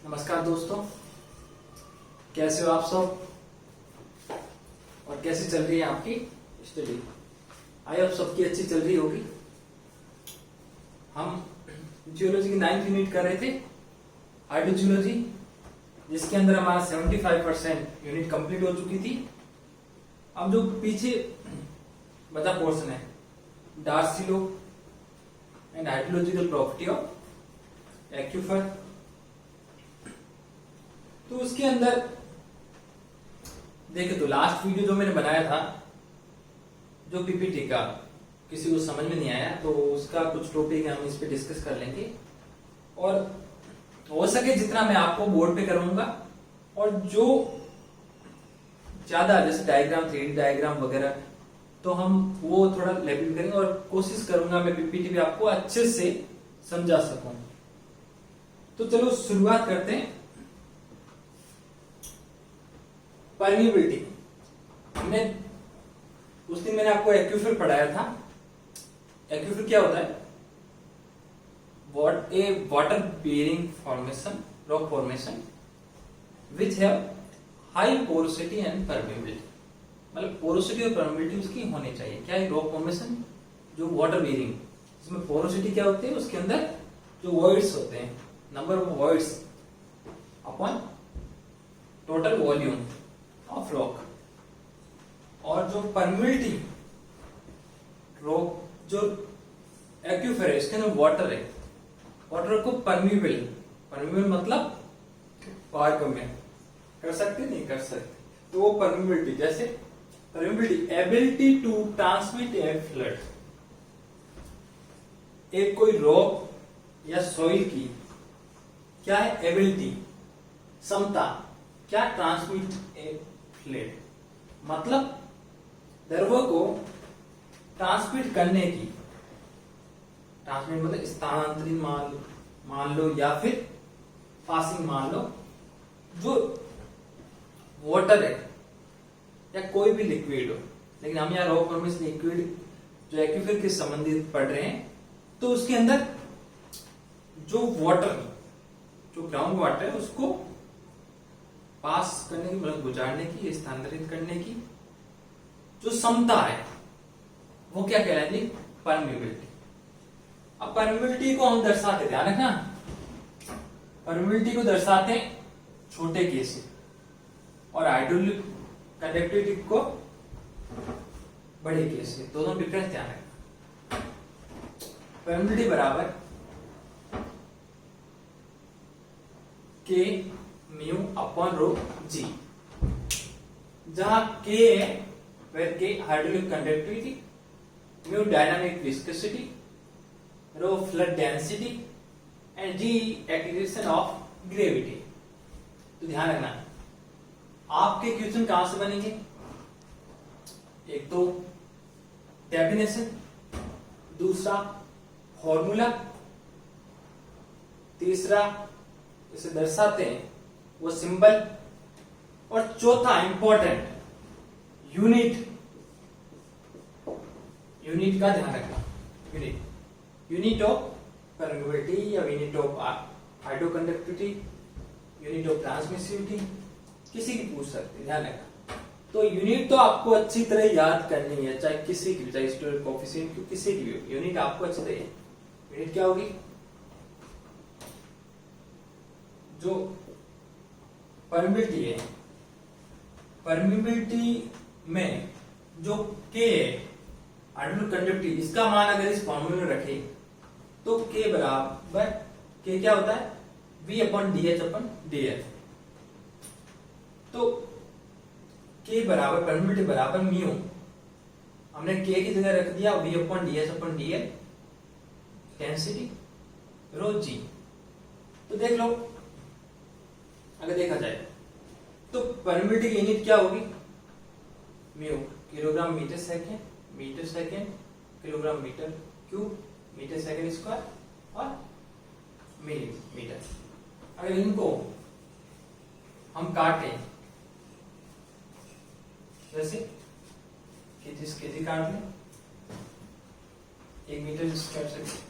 नमस्कार दोस्तों, कैसे हो आप सब और कैसी चल रही है आपकी स्टडी। आई होप सबकी अच्छी चल रही होगी। हम जियोलॉजी की 9th यूनिट कर रहे थे, हाइड्रोजियोलॉजी, जिसके अंदर हमारा 75% यूनिट कंप्लीट हो चुकी थी। अब जो पीछे बचा पोर्शन है, Darcy law and hydrological property of aquifer, तो उसके अंदर देखे तो लास्ट वीडियो जो मैंने बनाया था, जो पीपीटी का, किसी को समझ में नहीं आया तो उसका कुछ टॉपिक हम इस पे डिस्कस कर लेंगे और हो सके जितना मैं आपको बोर्ड पे करूंगा, और जो ज्यादा जैसे डायग्राम, 3D डायग्राम वगैरह, तो हम वो थोड़ा लेवल करेंगे और कोशिश करूंगा मैं पीपीटी भी आपको अच्छे से समझा सकूं। तो चलो शुरुआत करते हैं। परमिबिलिटी, हमने उस दिन मैंने आपको एक्यूफर पढ़ाया था। एक्यूफर क्या होता है? What a water bearing formation, rock formation which have high porosity and permeability, मतलब पोरोसिटी और परमेबिलिटी उसकी होनी चाहिए। क्या है रॉक फॉर्मेशन? जो वाटर बेरिंग, इसमें पोरोसिटी क्या होती है, उसके अंदर जो वॉइड्स होते हैं, number of voids upon total volume of rock, और जो परमेबिलिटी, रॉक जो एक्यूफर है इसके अंदर वाटर है, वाटर को परमिबल, परमिबल मतलब पार कम में कर सकते नहीं कर सकते, तो वो परमिबिलिटी, जैसे permeability ability to transmit a flood, एक कोई रॉक या सॉइल की क्या है एबिलिटी, क्षमता, क्या ट्रांसमिट ए फ्लड, मतलब द्रव्य को ट्रांसमिट करने की, ट्रांसमिट मतलब स्थानांतरित मान लो या फिर पासिंग मान लो, जो वाटर है या कोई भी लिक्विड हो, लेकिन हम यहाँ रॉक फॉर्मेशन लिक्विड जो एक्यूफर के संबंधित पढ़ रहे हैं, तो उसके अंदर जो वाटर, जो ग्राउंड वाटर है उसको पास करने की, मतलब गुजारने की, स्थानांतरित करने की जो क्षमता है, वो क्या कहलाती है? परमिबिलिटी। अब परमिबिलिटी को हम दर्शाते, ध्यान रखना, परमिबिलिटी को दर्शाते छोटे के से और हाइड्रोलिक कंडक्टिविटी को बड़े के से, दोनों डिफरेंस ध्यान रखना। परमिबिलिटी बराबर के म्यू अपॉन रो जी, जहां के है where K hydraulic conductivity, mu dynamic viscosity, rho flood density and G acceleration of gravity। तो ध्यान रखना, आपके क्वेश्चन कहां से बनेंगे? एक तो डेफिनेशन, दूसरा फॉर्मूला, तीसरा इसे दर्शाते हैं वो सिंबल, और चौथा इंपॉर्टेंट यूनिट, यूनिट का ध्यान रखना, यूनिट ऑफ परमिबिलिटी या unit of हाइड्रोकंडक्टिविटी, unit of transmissivity, किसी की पूछ सकते, ध्यान रखना। तो यूनिट तो आपको अच्छी तरह याद करनी है, चाहे किसी की, चाहे स्टोरेज कोएफिशिएंट की, किसी की भी यूनिट आपको अच्छी तरह। यूनिट क्या होगी? जो परमिबिलिटी है, परमिबिलिटी में जो के है, हाइड्रोलिक कंडक्टिविटी, इसका मान अगर इस फॉर्मूले में रखे तो के बराबर, के क्या होता है? V upon D H upon D L. तो के बराबर, परमिबिलिटी बराबर म्यू, हमने के की जगह रख दिया V upon D H upon D L, density rho g. तो देख लो, अगर देखा जाए तो परमिबिलिटी की यूनिट क्या होगी? Mu, kilogram metre second, metre second kilogram metre cube, metre second square और मिलीमीटर। अगर इनको हम काटें, जैसे केजी काट लें, 1 मीटर स्क्वायर सेकेंड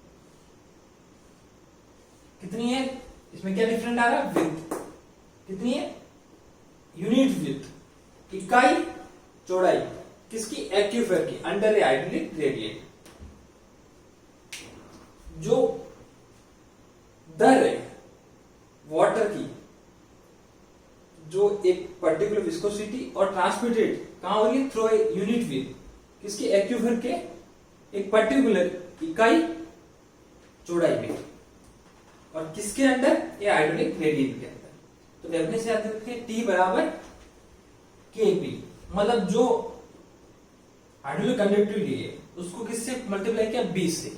कितनी है, इसमें क्या डिफरेंट आ रहा है, विड्थ कितनी है, यूनिट विड्थ, इकाई चौड़ाई किसकी, एक्यूफर की, अंडर ए हाइड्रोलिक ग्रेडियंट। जो दर है वाटर की, जो एक पर्टिकुलर विस्कोसिटी और ट्रांसमिटेड कहां हो रही है, थ्रू ए यूनिट विद किसकी, एक्यूफर के एक पर्टिकुलर इकाई चौड़ाई में, और किसके अंदर, ये हाइड्रोलिक ग्रेडियंट के अंदर। तो डेफिनेशन याद रखें, T बराबर Kp, मतलब जो हाइड्रोलिक कंडक्टिविटी है उसको किससे मल्टीप्लाई किया, 20 से,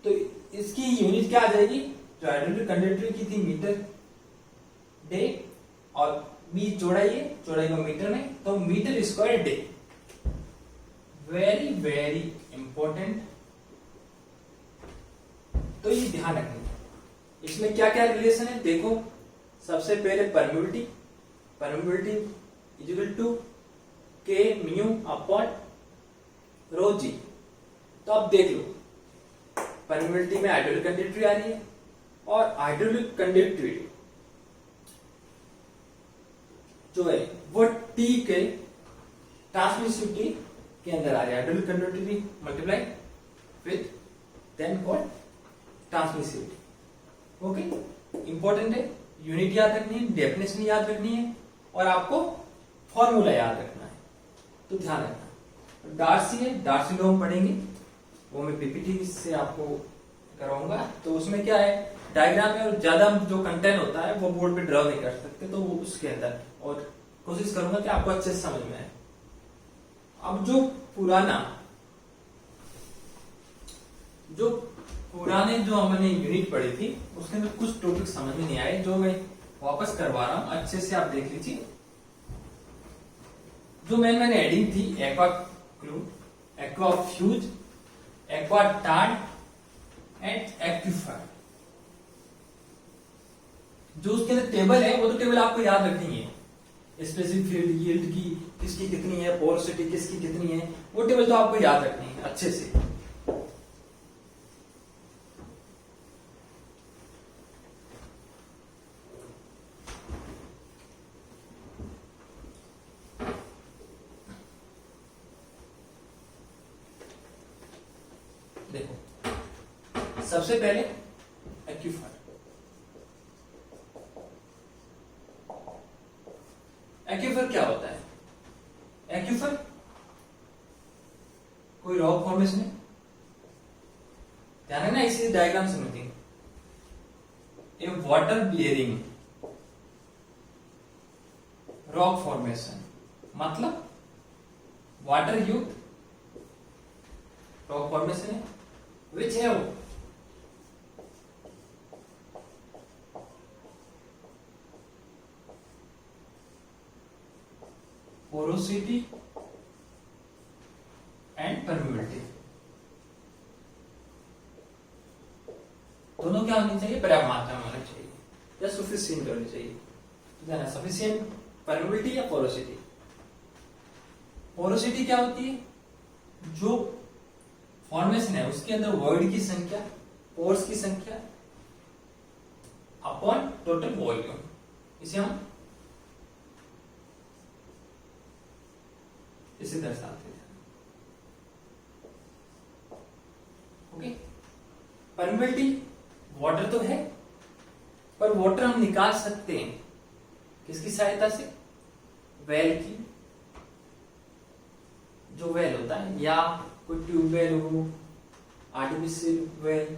तो इसकी यूनिट क्या आ जाएगी, जो हाइड्रोलिक कंडक्टिविटी की थी मीटर डे, और बी चौड़ाई है, चौड़ाई को मीटर में, तो metre square day. Very very important, तो ये ध्यान रखना। इसमें क्या क्या रिलेशन है देखो, सबसे पहले permeability, permeability is equal to K mu upon rho g. तो अब देख लो, परमिबिलिटी में हाइड्रोलिक कंडक्टिविटी आ रही है, और हाइड्रोलिक कंडक्टिविटी जो है वो T के ट्रांसमिसिविटी के अंदर आ रही है, hydraulic conductivity multiply with then called transmissivity. Okay, important है, यूनिट याद रखनी है, डेफिनेशन याद रखनी है, और आपको फॉर्मूला याद रखना है, तो ध्यान रखना। डार्सी है, डार्सी लॉ हम पढ़ेंगे, वो मैं पीपीटी से आपको कराऊंगा। तो उसमें क्या है, डायग्राम में और ज्यादा जो कंटेंट होता है वो बोर्ड पे ड्रॉ नहीं कर सकते, तो वो उसके अंदर, और कोशिश करूंगा कि आपको अच्छे से समझ में आए। अब जो पुराने जो हमने यूनिट पढ़ी थी उसके अंदर कुछ टॉपिक समझ में नहीं आए, जो मैं वापस करवा रहा हूं, अच्छे से आप देख लीजिए। जो मैंने हेडिंग थी, aqua clue, aqua fuse, aqua tarred and aquifer, जो उसके अंदर टेबल है वो तो टेबल आपको याद रखनी है, स्पेसिफिक फील्ड यील्ड की किसकी कितनी है, पोरोसिटी किसकी कितनी है, वो टेबल तो आपको याद रखनी है अच्छे से। देखो, सबसे पहले एक्यूफर। एक्यूफर क्या होता है, एक्यूफर कोई रॉक फॉर्मेशन है, ध्यान है ना, इसी डायग्राम समझिए। ए वाटर बियरिंग रॉक फॉर्मेशन, मतलब वाटर युक्त रॉक फॉर्मेशन है, विच है वो पोरोसिटी एंड परमिबिलिटी, दोनों क्या होनी चाहिए, पर्याप्त मात्रा में होना चाहिए, या सफिशिएंट होनी चाहिए। सफिशिएंट परमिबिलिटी या पोरोसिटी। पोरोसिटी क्या होती है, जो फॉर्मेशन है उसके अंदर वॉइड की संख्या, पोर्स की संख्या अपॉन टोटल वॉल्यूम, इसे हम इसे दर्शाते हैं। ओके, परमिबिलिटी, वाटर तो है, पर वाटर हम निकाल सकते हैं किसकी सहायता से, वेल की, जो वेल होता है, या कोई ट्यूबवेल हो, आर्टिफिशियल वेल,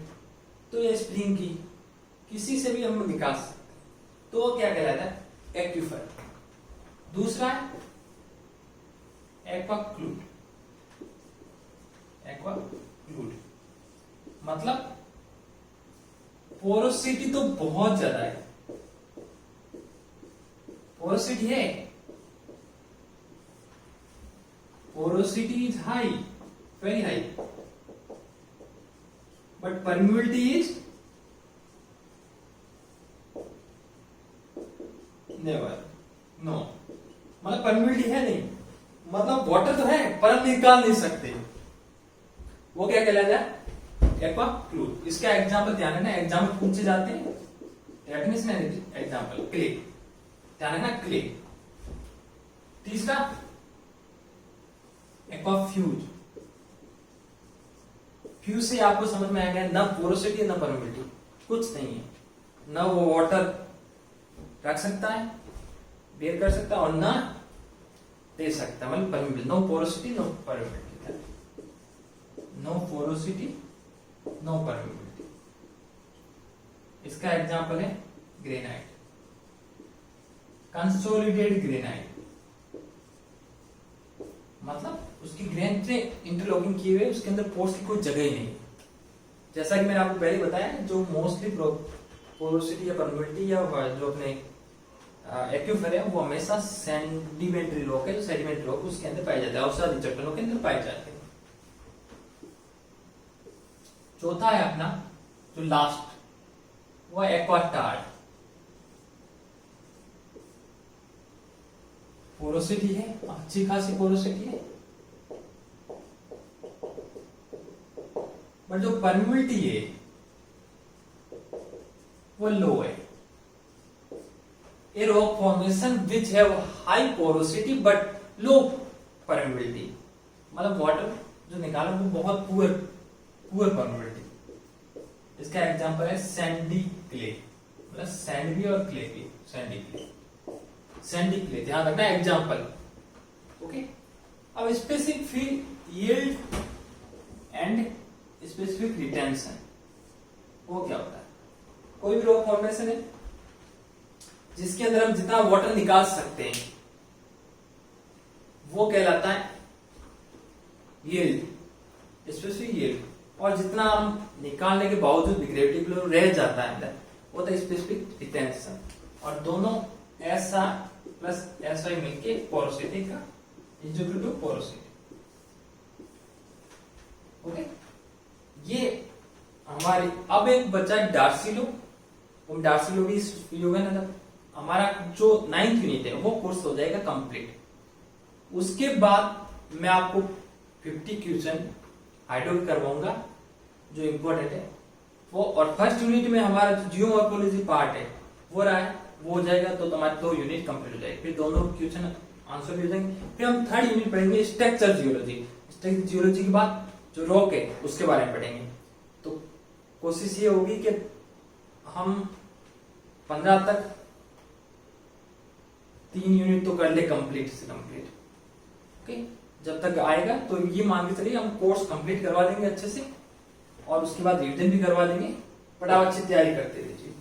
तो या स्प्रिंग की, किसी से भी हम निकाल सकते हैं, तो वो क्या कहलाता है, एक्यूफर। दूसरा है एक्वाक्लूड, एक्वाक्लूड मतलब पोरोसिटी तो बहुत ज्यादा है, पोरोसिटी है, porosity is high, very high, but permeability is never, no, मतलब permeability है नहीं, मतलब वाटर तो है पर हम निकाल नहीं सकते, वो क्या कहलाता है, एक्वाक्लूड। इसका एग्जाम्पल ध्यान है ना, एग्जाम में पूछे जाते हैं, डेफिनेशन एंड एग्जांपल, क्ले, ध्यान रखना क्ले। तीसरा एक्वाफ्यूज, फ्यूज से आपको समझ में आएगा न पोरोसिटी न परमेबिलिटी, कुछ नहीं है, न वो वाटर रख सकता है, बेयर कर सकता है, और न दे सकता है, मतलब permeability, no porosity no permeability, no porosity no permeability. इसका एग्जांपल है ग्रेनाइट, कंसोलिडेटेड ग्रेनाइट, मतलब उसकी ग्रेन से इंटरलॉकिंग किए हुए, उसके अंदर पोर्स की कोई जगह ही नहीं। जैसा कि मैंने आपको पहले बताया, जो मोस्टली पोरोसिटी या परमेबिलिटी या जो अपने एक्यूफर है, वो हमेशा सेडिमेंट्री रॉक है, जो सेडिमेंट्री रॉक उसके अंदर पाए जाते हैं, औषधि चट्टानों के अंदर पाए जाते हैं। चौथा है अपना जो लास्ट, वो एक्वाटार्ड, पोरोसिटी है, अच्छी खासी पोरोसिटी है, बट जो परमेबिलिटी है वो लो है। A rock formation which have high porosity but low permeability, मतलब वाटर जो निकाला वो बहुत पुअर परमेबिलिटी। इसका एग्जांपल है सैंडी क्ले, मतलब सैंड भी और क्ले भी, सैंडी क्ले, ध्यान रखना एग्जांपल। ओके, अब specific field yield and specific retention, वो क्या होता है? कोई भी रॉक फॉर्मेशन है जिसके अंदर हम जितना वाटर निकाल सकते हैं वो कहलाता है यील्ड, स्पेसिफिक यील्ड, और जितना हम निकालने के बावजूद भी ग्रेविटी फ्लो रह जाता है अंदर, वो होता है स्पेसिफिक रिटेंशन। और दोनों ऐसा प्लस ऐसा ही मिलके पोरोसिटी का इक्वल टू पोरोसिटी। ओके, ये हमारी अब एक बचा डार्सी लो, डार्सी लो भी योग है ना, हमारा जो 9th यूनिट है वो कोर्स हो जाएगा कंप्लीट। उसके बाद मैं आपको 50 क्वेश्चन हाइड्रोलिक करवाऊंगा जो इम्पोर्टेंट है वो, और फर्स्ट यूनिट में हमारा जो जियोमॉर्फोलॉजी पार्ट है वो रहा है, वो हो जाएगा तो तुम्हारे 2 यूनिट कंप्लीट हो जाएगी, फिर दोनों क्वेश्चन आंसर भी हो जाएंगे। फिर हम 3rd यूनिट पढ़ेंगे स्ट्रक्चर जियोलॉजी, स्ट्रक्चर जियोलॉजी के बाद जो रॉक है उसके बारे में पढ़ेंगे। तो कोशिश ये होगी कि हम 15 तक 3 यूनिट तो कर ले कंप्लीट से कंप्लीट। ओके, जब तक आएगा तो ये मान के चलिए हम कोर्स कंप्लीट करवा देंगे अच्छे से, और उसके बाद रिविजन भी करवा देंगे, बट आप अच्छी तैयारी करते रहिए।